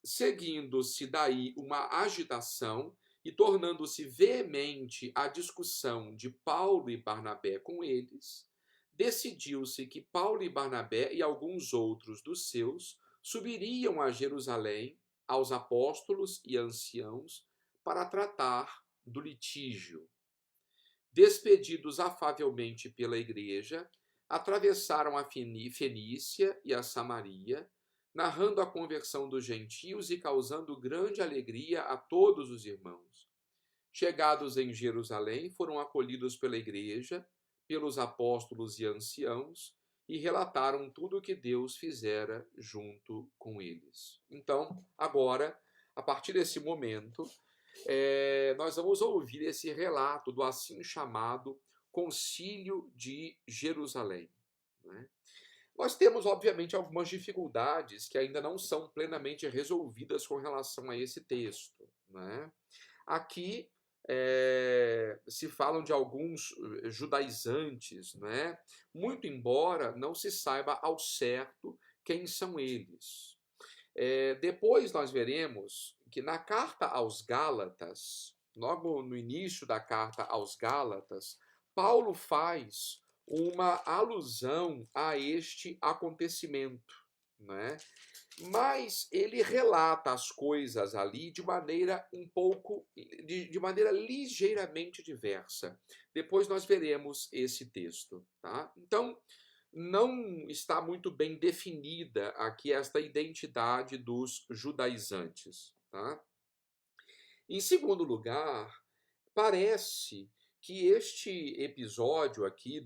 Seguindo-se daí uma agitação e tornando-se veemente a discussão de Paulo e Barnabé com eles, decidiu-se que Paulo e Barnabé e alguns outros dos seus subiriam a Jerusalém aos apóstolos e anciãos para tratar do litígio. Despedidos afavelmente pela igreja, atravessaram a Fenícia e a Samaria, narrando a conversão dos gentios e causando grande alegria a todos os irmãos. Chegados em Jerusalém, foram acolhidos pela igreja, pelos apóstolos e anciãos, e relataram tudo o que Deus fizera junto com eles. Então, agora, a partir desse momento, nós vamos ouvir esse relato do assim chamado Concílio de Jerusalém, né? Nós temos, obviamente, algumas dificuldades que ainda não são plenamente resolvidas com relação a esse texto, né? Aqui se falam de alguns judaizantes, né? Muito embora não se saiba ao certo quem são eles. Depois nós veremos que na carta aos Gálatas, logo no início da carta aos Gálatas, Paulo faz uma alusão a este acontecimento, né? Mas ele relata as coisas ali de maneira de maneira ligeiramente diversa. Depois nós veremos esse texto, tá? Então, não está muito bem definida aqui esta identidade dos judaizantes, tá? Em segundo lugar, parece que este episódio aqui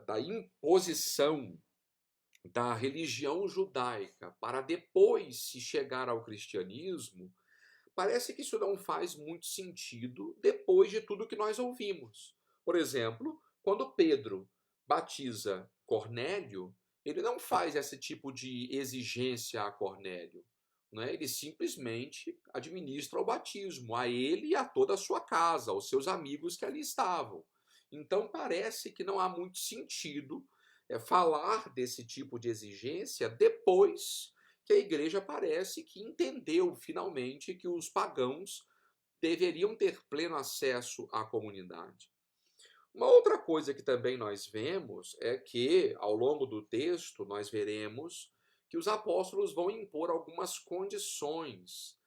da imposição da religião judaica para depois se chegar ao cristianismo, parece que isso não faz muito sentido depois de tudo que nós ouvimos. Por exemplo, quando Pedro batiza Cornélio, ele não faz esse tipo de exigência a Cornélio, né? Ele simplesmente administra o batismo a ele e a toda a sua casa, aos seus amigos que ali estavam. Então parece que não há muito sentido falar desse tipo de exigência depois que a igreja parece que entendeu finalmente que os pagãos deveriam ter pleno acesso à comunidade. Uma outra coisa que também nós vemos é que, ao longo do texto, nós veremos que os apóstolos vão impor algumas condições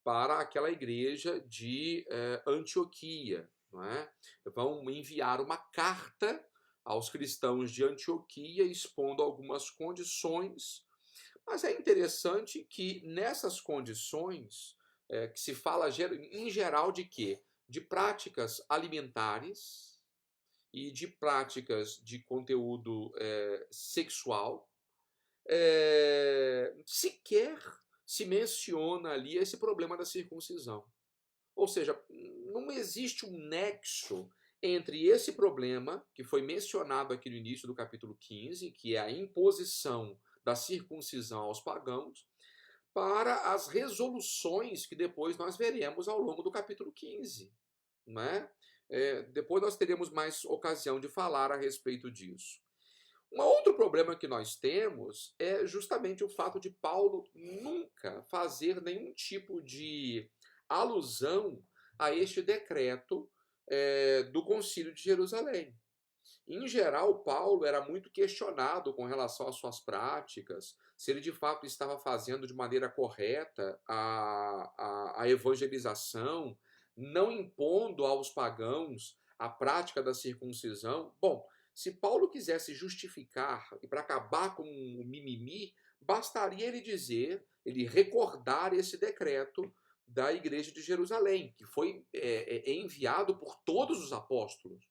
para aquela igreja de Antioquia, não é? Vão enviar uma carta aos cristãos de Antioquia expondo algumas condições, mas é interessante que nessas condições, que se fala em geral de quê? De práticas alimentares e de práticas de conteúdo sexual, sequer se menciona ali esse problema da circuncisão. Ou seja, não existe um nexo entre esse problema, que foi mencionado aqui no início do capítulo 15, que é a imposição da circuncisão aos pagãos, para as resoluções que depois nós veremos ao longo do capítulo 15, né? Depois nós teremos mais ocasião de falar a respeito disso. Um outro problema que nós temos é justamente o fato de Paulo nunca fazer nenhum tipo de alusão a este decreto do Concílio de Jerusalém. Em geral, Paulo era muito questionado com relação às suas práticas, se ele de fato estava fazendo de maneira correta a evangelização, não impondo aos pagãos a prática da circuncisão. Bom, se Paulo quisesse justificar e para acabar com o mimimi, bastaria ele dizer, ele recordar esse decreto da igreja de Jerusalém, que foi enviado por todos os apóstolos.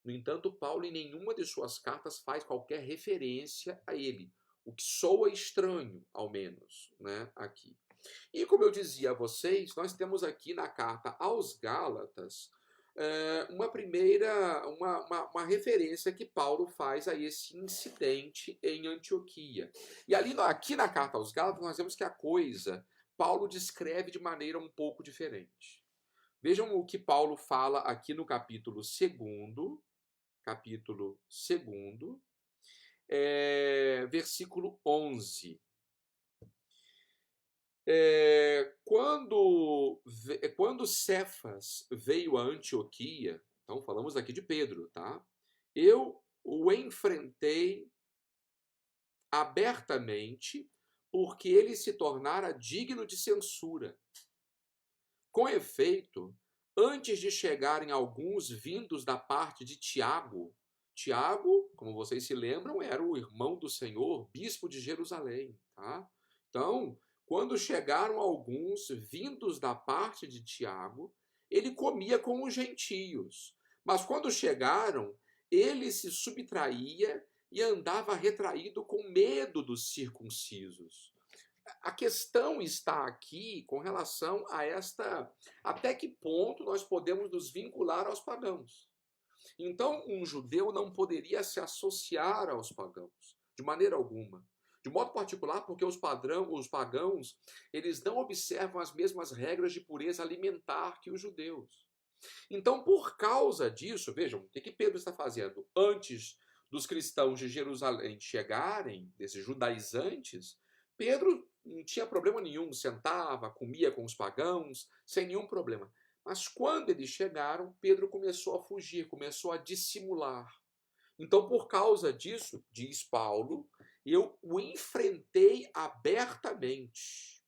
No entanto, Paulo em nenhuma de suas cartas faz qualquer referência a ele, o que soa estranho, ao menos, né, aqui. E como eu dizia a vocês, nós temos aqui na carta aos Gálatas uma primeira, uma referência que Paulo faz a esse incidente em Antioquia. E ali, aqui na carta aos Gálatas, nós vemos que a coisa, Paulo descreve de maneira um pouco diferente. Vejam o que Paulo fala aqui no capítulo 2, versículo 11. Quando Cefas veio a Antioquia, então falamos aqui de Pedro, tá? Eu o enfrentei abertamente porque ele se tornara digno de censura. Com efeito, antes de chegarem alguns vindos da parte de Tiago, Tiago, como vocês se lembram, era o irmão do Senhor, bispo de Jerusalém, tá? Então, quando chegaram alguns vindos da parte de Tiago, ele comia com os gentios. Mas quando chegaram, ele se subtraía e andava retraído com medo dos circuncisos. A questão está aqui com relação a até que ponto nós podemos nos vincular aos pagãos. Então, um judeu não poderia se associar aos pagãos, de maneira alguma. De modo particular, porque os pagãos, eles não observam as mesmas regras de pureza alimentar que os judeus. Então, por causa disso, vejam, o que Pedro está fazendo? Antes dos cristãos de Jerusalém chegarem, desses judaizantes, Pedro não tinha problema nenhum, sentava, comia com os pagãos, sem nenhum problema. Mas quando eles chegaram, Pedro começou a fugir, começou a dissimular. Então, por causa disso, diz Paulo, eu o enfrentei abertamente.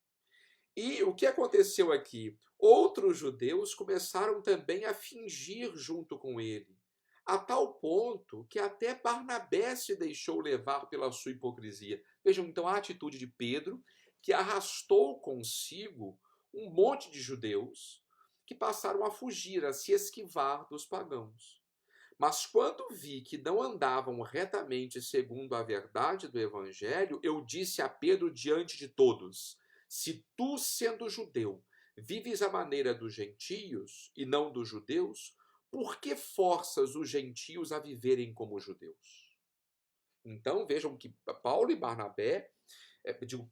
E o que aconteceu aqui? Outros judeus começaram também a fingir junto com ele, a tal ponto que até Barnabé se deixou levar pela sua hipocrisia. Vejam então a atitude de Pedro, que arrastou consigo um monte de judeus que passaram a fugir, a se esquivar dos pagãos. Mas quando vi que não andavam retamente segundo a verdade do evangelho, eu disse a Pedro diante de todos: se tu, sendo judeu, vives à maneira dos gentios e não dos judeus, por que forças os gentios a viverem como judeus? Então vejam que Paulo e Barnabé,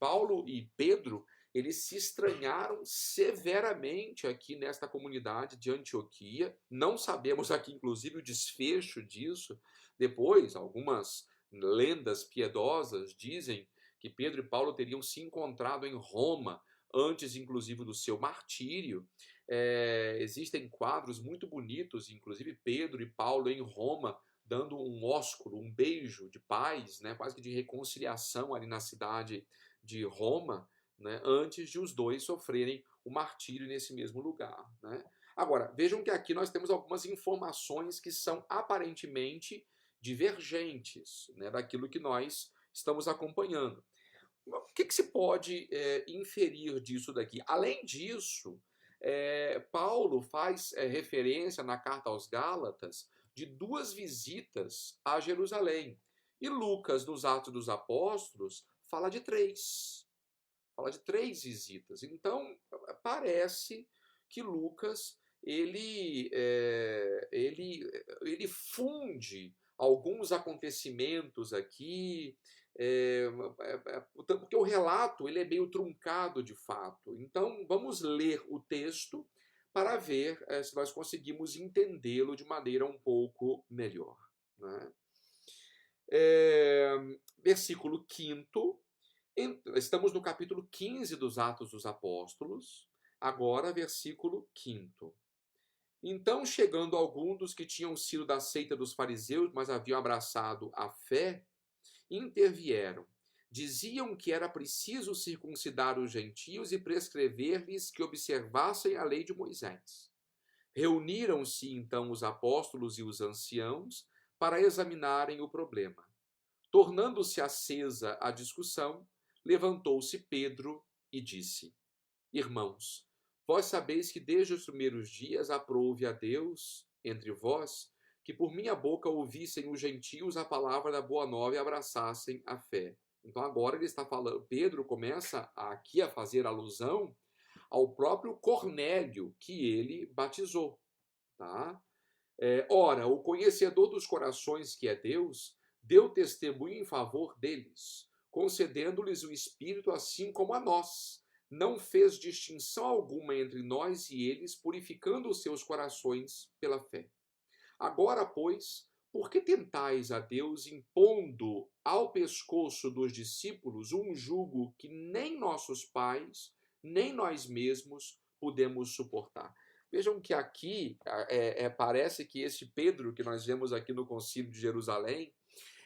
Paulo e Pedro, eles se estranharam severamente aqui nesta comunidade de Antioquia. Não sabemos aqui, inclusive, o desfecho disso. Depois, algumas lendas piedosas dizem que Pedro e Paulo teriam se encontrado em Roma, antes, inclusive, do seu martírio. Existem quadros muito bonitos, inclusive Pedro e Paulo em Roma, dando um ósculo, um beijo de paz, né, quase que de reconciliação ali na cidade de Roma, né, antes de os dois sofrerem o martírio nesse mesmo lugar. Né? Agora, vejam que aqui nós temos algumas informações que são aparentemente divergentes, né, daquilo que nós estamos acompanhando. O que se pode inferir disso daqui? Além disso, Paulo faz referência na carta aos Gálatas de 2 visitas a Jerusalém. E Lucas, nos Atos dos Apóstolos, fala de 3. Fala de 3 visitas. Então, parece que Lucas ele funde alguns acontecimentos aqui, porque o relato ele é meio truncado de fato. Então, vamos ler o texto para ver se nós conseguimos entendê-lo de maneira um pouco melhor. Né? Versículo 5. Estamos no capítulo 15 dos Atos dos Apóstolos, agora versículo 5. Então, chegando alguns dos que tinham sido da seita dos fariseus, mas haviam abraçado a fé, intervieram. Diziam que era preciso circuncidar os gentios e prescrever-lhes que observassem a lei de Moisés. Reuniram-se então os apóstolos e os anciãos para examinarem o problema. Tornando-se acesa a discussão, levantou-se Pedro e disse: Irmãos, vós sabeis que desde os primeiros dias aprouve a Deus entre vós que por minha boca ouvissem os gentios a palavra da boa nova e abraçassem a fé. Então agora ele está falando, Pedro começa aqui a fazer alusão ao próprio Cornélio que ele batizou, tá? Ora, o conhecedor dos corações, que é Deus, deu testemunho em favor deles, concedendo-lhes o Espírito assim como a nós. Não fez distinção alguma entre nós e eles, purificando os seus corações pela fé. Agora, pois, por que tentais a Deus impondo ao pescoço dos discípulos um jugo que nem nossos pais, nem nós mesmos pudemos suportar? Vejam que aqui parece que esse Pedro que nós vemos aqui no Concílio de Jerusalém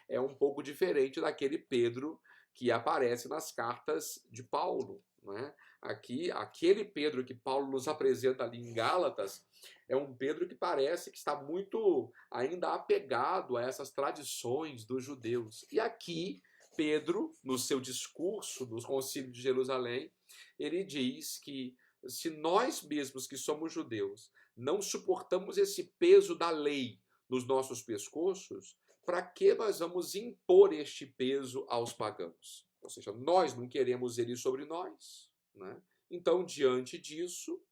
é um pouco diferente daquele Pedro que aparece nas cartas de Paulo, né? Aqui, aquele Pedro que Paulo nos apresenta ali em Gálatas é um Pedro que parece que está muito ainda apegado a essas tradições dos judeus. E aqui, Pedro, no seu discurso do Concílio de Jerusalém, ele diz que se nós mesmos que somos judeus não suportamos esse peso da lei nos nossos pescoços, para que nós vamos impor este peso aos pagãos? Ou seja, nós não queremos ele sobre nós, né? Então, diante disso,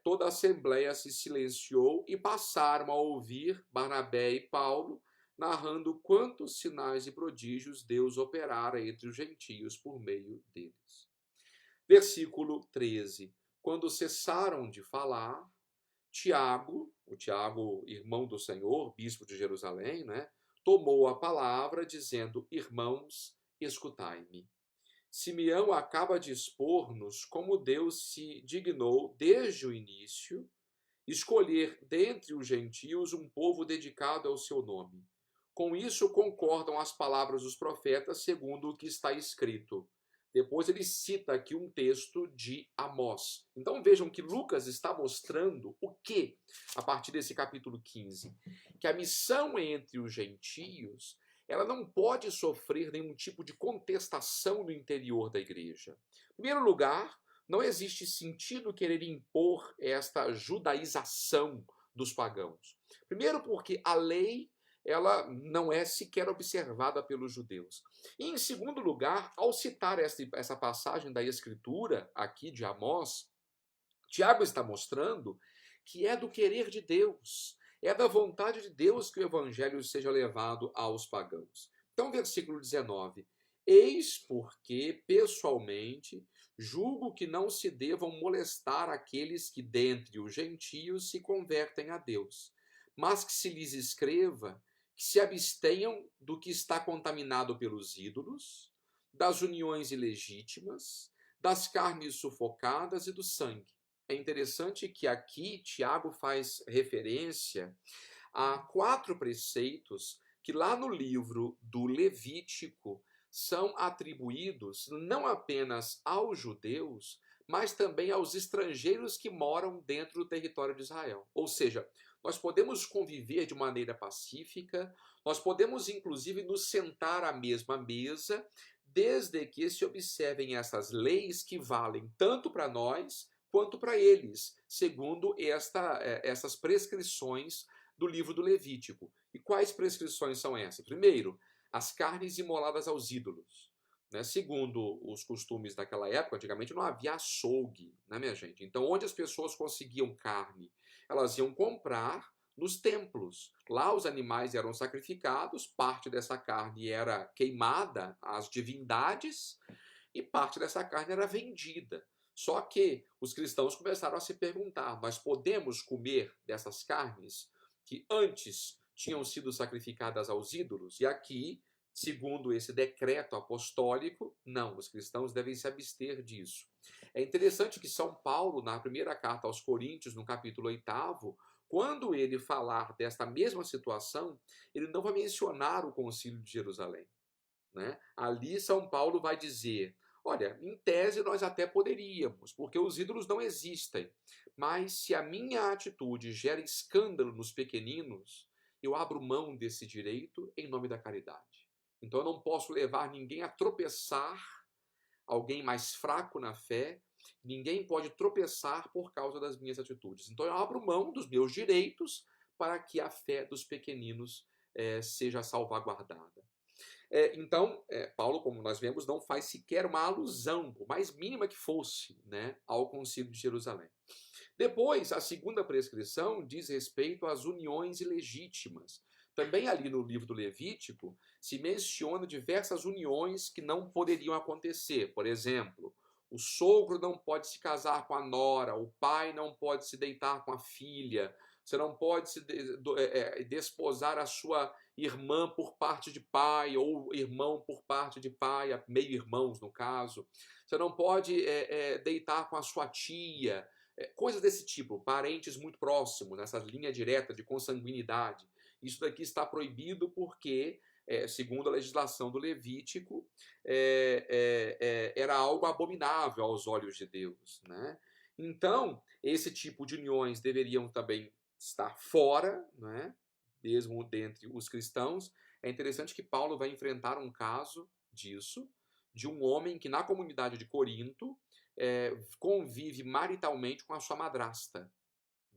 toda a assembleia se silenciou e passaram a ouvir Barnabé e Paulo narrando quantos sinais e prodígios Deus operara entre os gentios por meio deles. Versículo 13. Quando cessaram de falar, Tiago, o Tiago, irmão do Senhor, bispo de Jerusalém, né, tomou a palavra dizendo: Irmãos, escutai-me. Simeão acaba de expor-nos como Deus se dignou, desde o início, escolher dentre os gentios um povo dedicado ao seu nome. Com isso concordam as palavras dos profetas, segundo o que está escrito. Depois ele cita aqui um texto de Amós. Então vejam que Lucas está mostrando o quê? A partir desse capítulo 15. Que a missão entre os gentios, ela não pode sofrer nenhum tipo de contestação no interior da igreja. Em primeiro lugar, não existe sentido querer impor esta judaização dos pagãos. Primeiro porque a lei ela não é sequer observada pelos judeus. E, em segundo lugar, ao citar essa passagem da Escritura, aqui de Amós, Tiago está mostrando que é do querer de Deus, é da vontade de Deus que o evangelho seja levado aos pagãos. Então, versículo 19. Eis porque, pessoalmente, julgo que não se devam molestar aqueles que, dentre os gentios, se convertem a Deus, mas que se lhes escreva que se abstenham do que está contaminado pelos ídolos, das uniões ilegítimas, das carnes sufocadas e do sangue. É interessante que aqui Tiago faz referência a 4 preceitos que lá no livro do Levítico são atribuídos não apenas aos judeus, mas também aos estrangeiros que moram dentro do território de Israel. Ou seja, nós podemos conviver de maneira pacífica, nós podemos inclusive nos sentar à mesma mesa, desde que se observem essas leis que valem tanto para nós quanto para eles, segundo essas prescrições do livro do Levítico. E quais prescrições são essas? Primeiro, as carnes imoladas aos ídolos. Né? Segundo os costumes daquela época, antigamente não havia açougue, né, minha gente? Então, onde as pessoas conseguiam carne? Elas iam comprar nos templos. Lá os animais eram sacrificados, parte dessa carne era queimada às divindades e parte dessa carne era vendida. Só que os cristãos começaram a se perguntar: mas podemos comer dessas carnes que antes tinham sido sacrificadas aos ídolos? E aqui, segundo esse decreto apostólico, não, os cristãos devem se abster disso. É interessante que São Paulo, na primeira carta aos Coríntios, no capítulo 8, quando ele falar desta mesma situação, ele não vai mencionar o Concílio de Jerusalém. Né? Ali São Paulo vai dizer: olha, em tese nós até poderíamos, porque os ídolos não existem, mas se a minha atitude gera escândalo nos pequeninos, eu abro mão desse direito em nome da caridade. Então eu não posso levar ninguém a tropeçar, alguém mais fraco na fé, ninguém pode tropeçar por causa das minhas atitudes. Então eu abro mão dos meus direitos para que a fé dos pequeninos seja salvaguardada. Então, Paulo, como nós vemos, não faz sequer uma alusão, por mais mínima que fosse, né, ao Concílio de Jerusalém. Depois, a segunda prescrição diz respeito às uniões ilegítimas. Também ali no livro do Levítico se menciona diversas uniões que não poderiam acontecer. Por exemplo, o sogro não pode se casar com a nora, o pai não pode se deitar com a filha, você não pode se desposar a sua irmã por parte de pai ou irmão por parte de pai, meio-irmãos no caso. Você não pode deitar com a sua tia, coisas desse tipo, parentes muito próximos, nessa linha direta de consanguinidade. Isso daqui está proibido porque, segundo a legislação do Levítico, era algo abominável aos olhos de Deus, né? Então, esse tipo de uniões deveriam também estar fora, né? Mesmo dentre os cristãos. É interessante que Paulo vai enfrentar um caso disso, de um homem que na comunidade de Corinto convive maritalmente com a sua madrasta,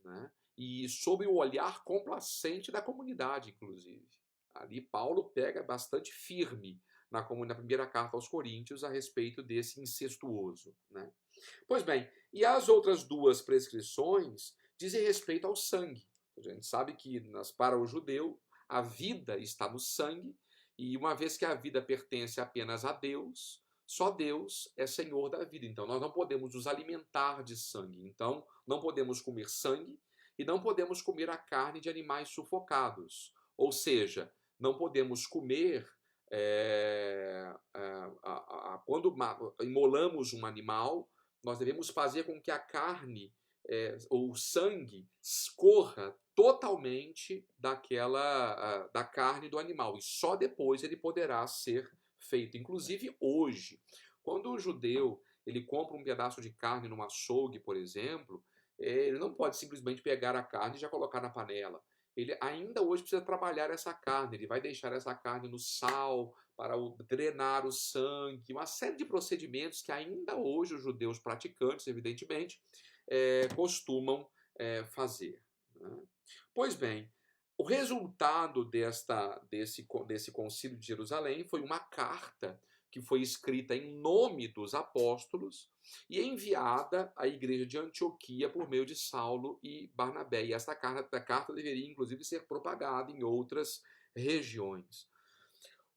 né? E sob o olhar complacente da comunidade, inclusive. Ali Paulo pega bastante firme na primeira carta aos Coríntios a respeito desse incestuoso, né? Pois bem, e as outras duas prescrições dizem respeito ao sangue. A gente sabe que para o judeu a vida está no sangue, e uma vez que a vida pertence apenas a Deus, só Deus é Senhor da vida. Então nós não podemos nos alimentar de sangue. Então não podemos comer sangue e não podemos comer a carne de animais sufocados. Ou seja, não podemos comer quando imolamos um animal, nós devemos fazer com que a carne ou o sangue escorra totalmente da carne do animal, e só depois ele poderá ser feito. Inclusive hoje, quando o judeu ele compra um pedaço de carne num açougue, por exemplo, ele não pode simplesmente pegar a carne e já colocar na panela. Ele ainda hoje precisa trabalhar essa carne, ele vai deixar essa carne no sal para drenar o sangue, uma série de procedimentos que ainda hoje os judeus praticantes, evidentemente, costumam fazer, né? Pois bem, o resultado desse Concílio de Jerusalém foi uma carta que foi escrita em nome dos apóstolos e enviada à igreja de Antioquia por meio de Saulo e Barnabé. E essa carta deveria, inclusive, ser propagada em outras regiões.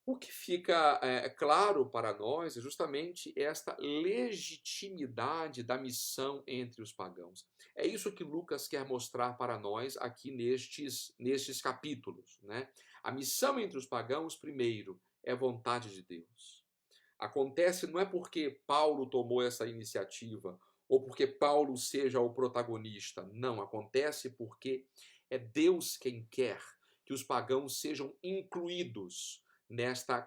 O que fica claro para nós é justamente esta legitimidade da missão entre os pagãos. É isso que Lucas quer mostrar para nós aqui nestes capítulos, né? A missão entre os pagãos, primeiro, é vontade de Deus. Acontece não é porque Paulo tomou essa iniciativa ou porque Paulo seja o protagonista. Não, acontece porque é Deus quem quer que os pagãos sejam incluídos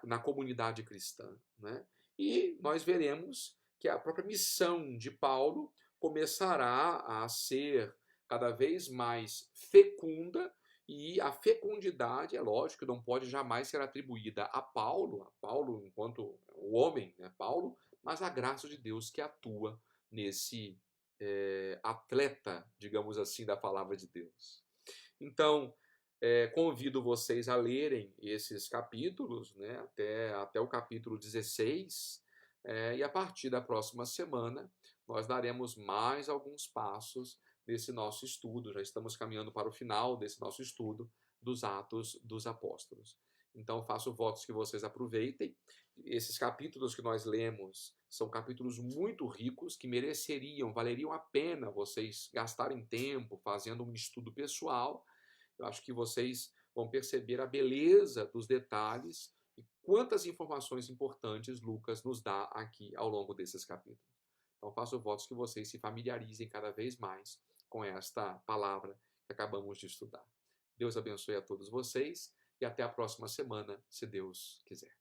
na comunidade cristã, né? E nós veremos que a própria missão de Paulo começará a ser cada vez mais fecunda, e a fecundidade, é lógico, não pode jamais ser atribuída a Paulo enquanto o homem, né, Paulo, mas a graça de Deus que atua nesse atleta, digamos assim, da palavra de Deus. Então, convido vocês a lerem esses capítulos, né, até o capítulo 16, e a partir da próxima semana nós daremos mais alguns passos desse nosso estudo. Já estamos caminhando para o final desse nosso estudo dos Atos dos Apóstolos. Então, faço votos que vocês aproveitem. Esses capítulos que nós lemos são capítulos muito ricos que valeriam a pena vocês gastarem tempo fazendo um estudo pessoal. Eu acho que vocês vão perceber a beleza dos detalhes e quantas informações importantes Lucas nos dá aqui ao longo desses capítulos. Então, faço votos que vocês se familiarizem cada vez mais com esta palavra que acabamos de estudar. Deus abençoe a todos vocês e até a próxima semana, se Deus quiser.